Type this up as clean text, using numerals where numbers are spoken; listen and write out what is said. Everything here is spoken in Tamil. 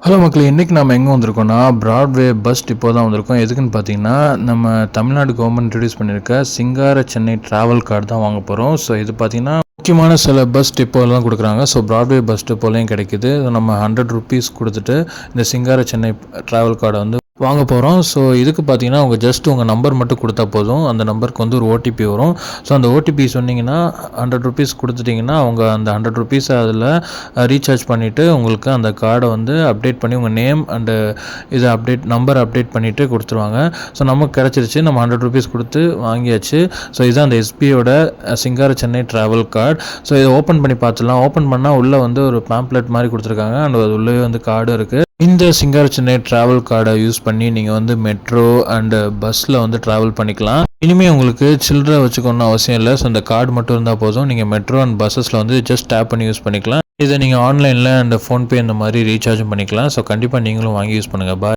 ஹலோ மக்களே, இன்றைக்கி நம்ம எங்கே வந்திருக்கோம்னா பிராட்வே பஸ் டிப்போ தான் வந்திருக்கோம். எதுக்குன்னு பார்த்தீங்கன்னா, நம்ம தமிழ்நாடு கவர்மெண்ட் இன்ட்ரடியூஸ் பண்ணியிருக்க சிங்கார சென்னை ட்ராவல் கார்டு தான் வாங்க போகிறோம். ஸோ இது பார்த்தீங்கன்னா முக்கியமான சில பஸ் டிப்போலாம் கொடுக்குறாங்க. ஸோ பிராட்வே பஸ் டிப்போலையும் கிடைக்கிது. நம்ம ₹100 கொடுத்துட்டு இந்த சிங்கார சென்னை ட்ராவல் கார்டை வந்து வாங்க போகிறோம். ஸோ இதுக்கு பார்த்தீங்கன்னா உங்கள் நம்பர் மட்டும் கொடுத்தா போதும். அந்த நம்பருக்கு வந்து ஒரு ஓடிபி வரும். ஸோ அந்த ஓடிபி சொன்னீங்கன்னா ₹100 கொடுத்துட்டிங்கன்னா அவங்க அந்த ₹100 அதில் ரீசார்ஜ் பண்ணிவிட்டு உங்களுக்கு அந்த கார்டை வந்து அப்டேட் பண்ணி உங்கள் நேம் அண்டு இதை நம்பர் அப்டேட் பண்ணிவிட்டு கொடுத்துருவாங்க. ஸோ நமக்கு கிடச்சிருச்சு. நம்ம ₹100 கொடுத்து வாங்கியாச்சு. ஸோ இதுதான் அந்த எஸ்பியோட சிங்கார சென்னை ட்ராவல் கார்டு. ஸோ இதை ஓப்பன் பண்ணி பார்த்துடலாம். ஓப்பன் பண்ணால் உள்ளே வந்து ஒரு பேம்ப்ளெட் மாதிரி கொடுத்துருக்காங்க. அண்ட் அது உள்ளே வந்து கார்டு இருக்குது. இந்த சிங்கார சென்னை ட்ராவல் கார்டை யூஸ் பண்ணி நீங்கள் வந்து மெட்ரோ அண்டு பஸ்ஸில் வந்து ட்ராவல் பண்ணிக்கலாம். இனிமேல் உங்களுக்கு சில்லறை வச்சுக்கணும்னு அவசியம் இல்லை. ஸோ இந்த கார்டு மட்டும் இருந்தால் போதும். நீங்கள் மெட்ரோ அண்ட் பஸ்ஸஸில் வந்து ஜஸ்ட் டேப் பண்ணி யூஸ் பண்ணிக்கலாம். இதை நீங்கள் ஆன்லைனில் அண்ட் ஃபோன்பே இந்த மாதிரி ரீசார்ஜும் பண்ணிக்கலாம். ஸோ கண்டிப்பாக நீங்களும் வாங்கி யூஸ் பண்ணுங்கள். பாய்.